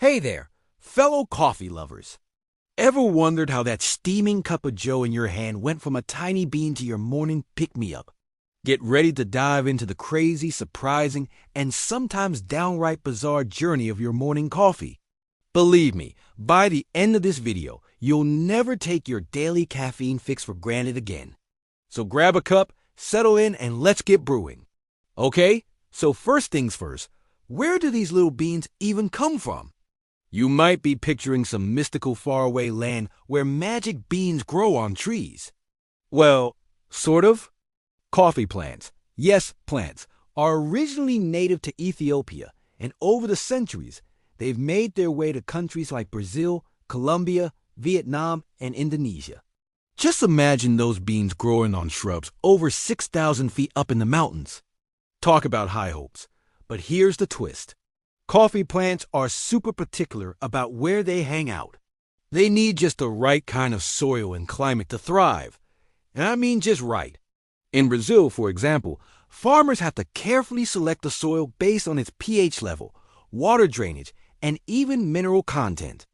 Hey there, fellow coffee lovers. Ever wondered how that steaming cup of joe in your hand went from a tiny bean to your morning pick-me-up? Get ready to dive into the crazy, surprising, and sometimes downright bizarre journey of your morning coffee. Believe me, by the end of this video, you'll never take your daily caffeine fix for granted again. So grab a cup, settle in, and let's get brewing. Okay, so first things first, where do these little beans even come from? You might be picturing some mystical faraway land where magic beans grow on trees. Well, sort of. Coffee plants, yes, plants, are originally native to Ethiopia, and over the centuries, they've made their way to countries like Brazil, Colombia, Vietnam, and Indonesia. Just imagine those beans growing on shrubs over 6,000 feet up in the mountains. Talk about high hopes. But here's the twist. Coffee plants are super particular about where they hang out. They need just the right kind of soil and climate to thrive. And I mean just right. In Brazil, for example, farmers have to carefully select the soil based on its pH level, water drainage, and even mineral content.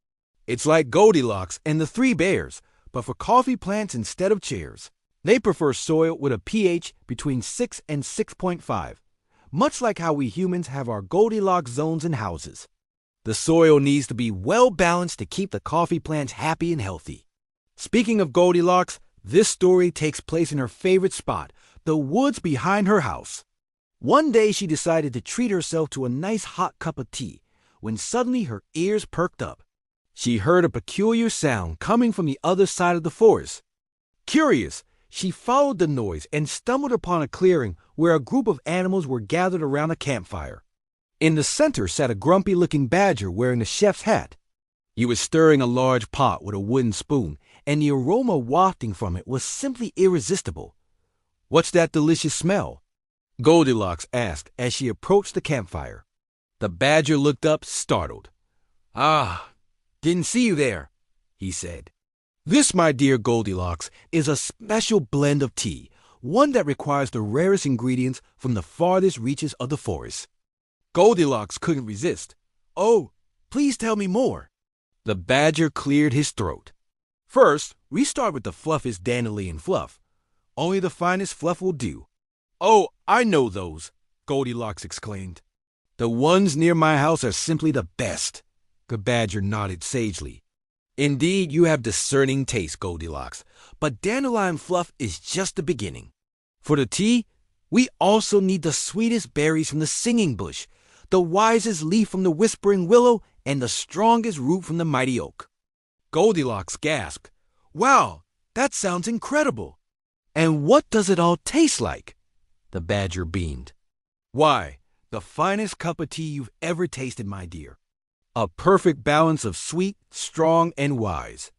It's like Goldilocks and the Three Bears, but for coffee plants instead of chairs. They prefer soil with a pH between 6 and 6.5. Much like how we humans have our Goldilocks zones in houses. The soil needs to be well balanced to keep the coffee plants happy and healthy. Speaking of Goldilocks, this story takes place in her favorite spot, the woods behind her house. One day she decided to treat herself to a nice hot cup of tea, when suddenly her ears perked up. She heard a peculiar sound coming from the other side of the forest. Curious, she followed the noise and stumbled upon a clearing where a group of animals were gathered around a campfire. In the center sat a grumpy-looking badger wearing a chef's hat. He was stirring a large pot with a wooden spoon, and the aroma wafting from it was simply irresistible. "What's that delicious smell?" Goldilocks asked as she approached the campfire. The badger looked up, startled. "Ah, didn't see you there," he said. "This, my dear Goldilocks, is a special blend of tea, one that requires the rarest ingredients from the farthest reaches of the forest." Goldilocks couldn't resist. "Oh, please tell me more." The badger cleared his throat. "First, we start with the fluffiest dandelion fluff. Only the finest fluff will do." "Oh, I know those," Goldilocks exclaimed. "The ones near my house are simply the best." The badger nodded sagely. "Indeed, you have discerning taste, Goldilocks, but dandelion fluff is just the beginning. For the tea, we also need the sweetest berries from the singing bush, the wisest leaf from the whispering willow, and the strongest root from the mighty oak." Goldilocks gasped. "Wow, that sounds incredible. And what does it all taste like?" The badger beamed. "Why, the finest cup of tea you've ever tasted, my dear. A perfect balance of sweet, strong, and wise."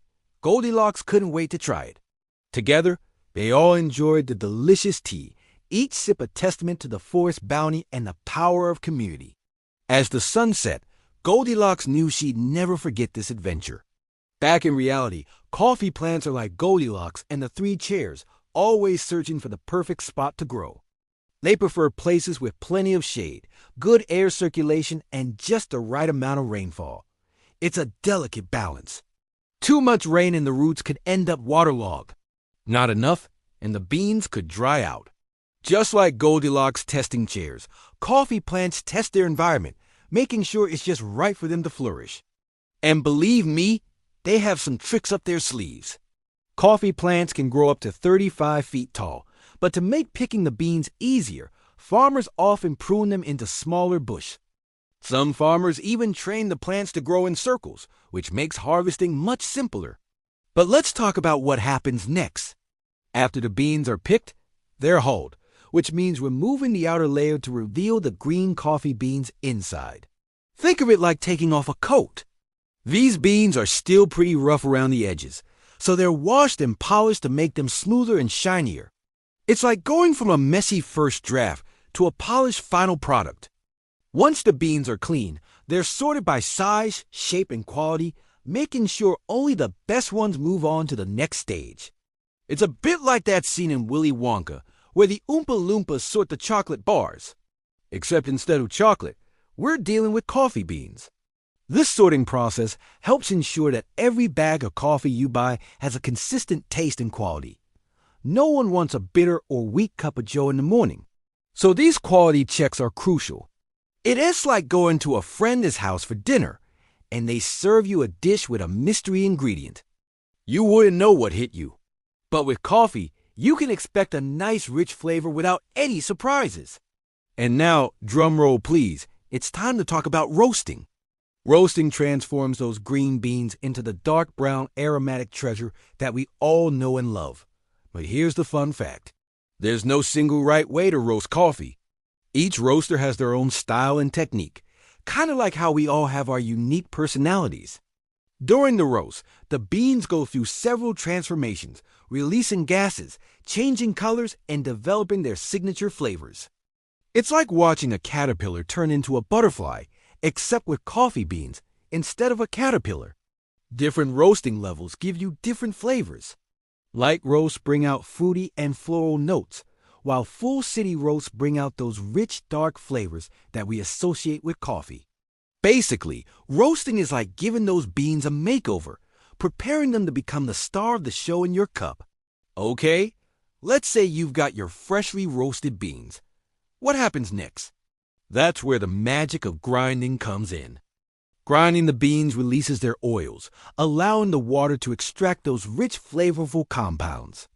Goldilocks couldn't wait to try it. Together, they all enjoyed the delicious tea, each sip a testament to the forest's bounty and the power of community. As the sun set, Goldilocks knew she'd never forget this adventure. Back in reality, coffee plants are like Goldilocks and the three chairs, always searching for the perfect spot to grow. They prefer places with plenty of shade, good air circulation, and just the right amount of rainfall. It's a delicate balance. Too much rain and the roots could end up waterlogged. Not enough, and the beans could dry out. Just like Goldilocks testing chairs, coffee plants test their environment, making sure it's just right for them to flourish. And believe me, they have some tricks up their sleeves. Coffee plants can grow up to 35 feet tall, but to make picking the beans easier, farmers often prune them into smaller bush. Some farmers even train the plants to grow in circles, which makes harvesting much simpler. But let's talk about what happens next. After the beans are picked, they're hulled, which means removing the outer layer to reveal the green coffee beans inside. Think of it like taking off a coat. These beans are still pretty rough around the edges, so they're washed and polished to make them smoother and shinier. It's like going from a messy first draft to a polished final product. Once the beans are clean, they're sorted by size, shape, and quality, making sure only the best ones move on to the next stage. It's a bit like that scene in Willy Wonka, where the Oompa Loompas sort the chocolate bars. Except instead of chocolate, we're dealing with coffee beans. This sorting process helps ensure that every bag of coffee you buy has a consistent taste and quality. No one wants a bitter or weak cup of joe in the morning. So these quality checks are crucial. It is like going to a friend's house for dinner, and they serve you a dish with a mystery ingredient. You wouldn't know what hit you. But with coffee, you can expect a nice rich flavor without any surprises. And now, drum roll please, it's time to talk about roasting. Roasting transforms those green beans into the dark brown aromatic treasure that we all know and love. But here's the fun fact. There's no single right way to roast coffee. Each roaster has their own style and technique, kind of like how we all have our unique personalities. During the roast, the beans go through several transformations, releasing gases, changing colors, and developing their signature flavors. It's like watching a caterpillar turn into a butterfly, except with coffee beans instead of a caterpillar. Different roasting levels give you different flavors. Light roasts bring out fruity and floral notes, while full city roasts bring out those rich, dark flavors that we associate with coffee. Basically, roasting is like giving those beans a makeover, preparing them to become the star of the show in your cup. Okay, let's say you've got your freshly roasted beans. What happens next? That's where the magic of grinding comes in. Grinding the beans releases their oils, allowing the water to extract those rich, flavorful compounds.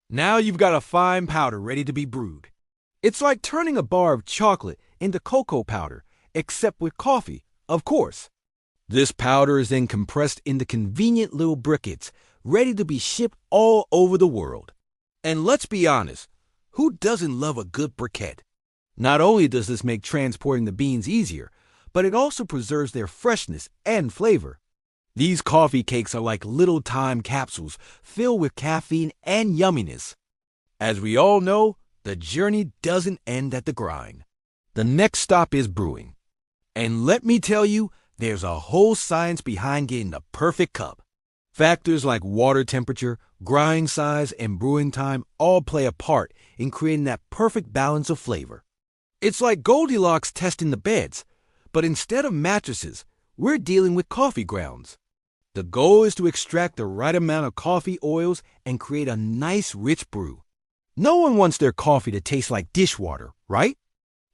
Now you've got a fine powder ready to be brewed. It's like turning a bar of chocolate into cocoa powder, except with coffee, of course. This powder is then compressed into convenient little briquettes, ready to be shipped all over the world. And let's be honest, who doesn't love a good briquette? Not only does this make transporting the beans easier, but it also preserves their freshness and flavor. These coffee cakes are like little time capsules filled with caffeine and yumminess. As we all know, the journey doesn't end at the grind. The next stop is brewing. And let me tell you, there's a whole science behind getting the perfect cup. Factors like water temperature, grind size, and brewing time all play a part in creating that perfect balance of flavor. It's like Goldilocks testing the beds, but instead of mattresses, we're dealing with coffee grounds. The goal is to extract the right amount of coffee oils and create a nice rich brew. No one wants their coffee to taste like dishwater, right?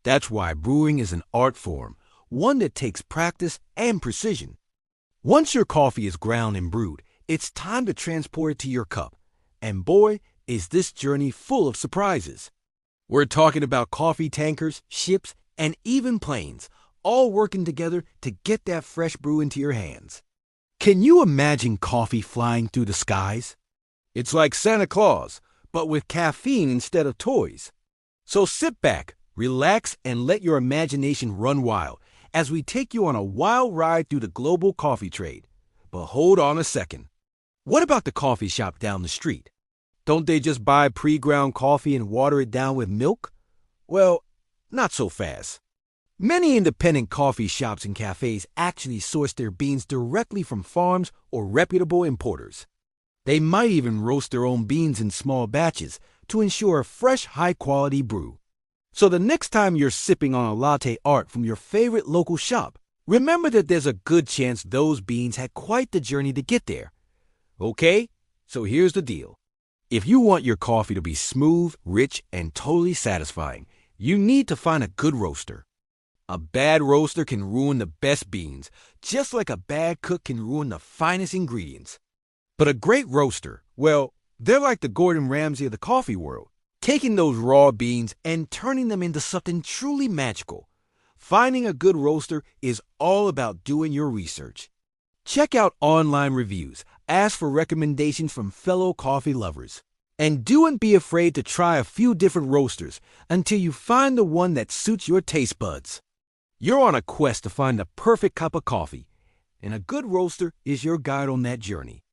That's why brewing is an art form, one that takes practice and precision. Once your coffee is ground and brewed, it's time to transport it to your cup. And boy, is this journey full of surprises. We're talking about coffee tankers, ships, and even planes, all working together to get that fresh brew into your hands. Can you imagine coffee flying through the skies? It's like Santa Claus, but with caffeine instead of toys. So sit back, relax, and let your imagination run wild as we take you on a wild ride through the global coffee trade. But hold on a second. What about the coffee shop down the street? Don't they just buy pre-ground coffee and water it down with milk? Well, not so fast. Many independent coffee shops and cafes actually source their beans directly from farms or reputable importers. They might even roast their own beans in small batches to ensure a fresh, high-quality brew. So the next time you're sipping on a latte art from your favorite local shop, remember that there's a good chance those beans had quite the journey to get there. Okay, so here's the deal. If you want your coffee to be smooth, rich, and totally satisfying, you need to find a good roaster. A bad roaster can ruin the best beans, just like a bad cook can ruin the finest ingredients. But a great roaster, well, they're like the Gordon Ramsay of the coffee world, taking those raw beans and turning them into something truly magical. Finding a good roaster is all about doing your research. Check out online reviews, ask for recommendations from fellow coffee lovers, and don't be afraid to try a few different roasters until you find the one that suits your taste buds. You're on a quest to find the perfect cup of coffee, and a good roaster is your guide on that journey.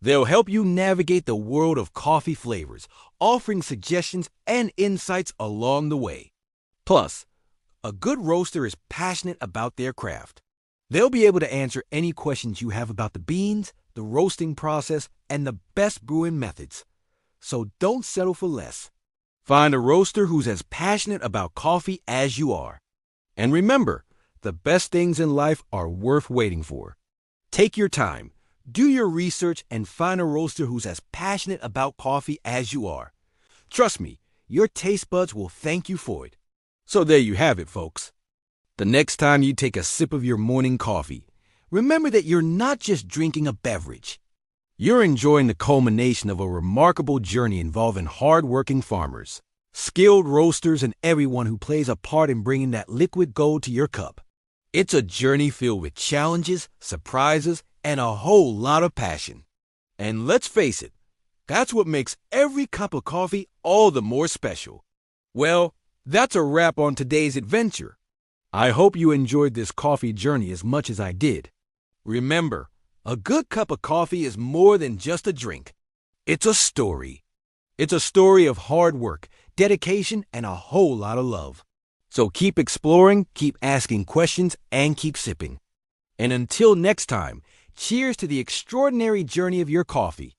They'll help you navigate the world of coffee flavors, offering suggestions and insights along the way. Plus, a good roaster is passionate about their craft. They'll be able to answer any questions you have about the beans, the roasting process, and the best brewing methods. So don't settle for less. Find a roaster who's as passionate about coffee as you are. And remember, the best things in life are worth waiting for. Take your time, do your research, and find a roaster who's as passionate about coffee as you are. Trust me, your taste buds will thank you for it. So there you have it, folks. The next time you take a sip of your morning coffee, remember that you're not just drinking a beverage. You're enjoying the culmination of a remarkable journey involving hard-working farmers, skilled roasters, and everyone who plays a part in bringing that liquid gold to your cup. It's a journey filled with challenges, surprises, and a whole lot of passion. And let's face it, that's what makes every cup of coffee all the more special. Well, that's a wrap on today's adventure. I hope you enjoyed this coffee journey as much as I did. Remember, a good cup of coffee is more than just a drink. It's a story. It's a story of hard work, dedication, and a whole lot of love. So keep exploring, keep asking questions, and keep sipping. And until next time, cheers to the extraordinary journey of your coffee.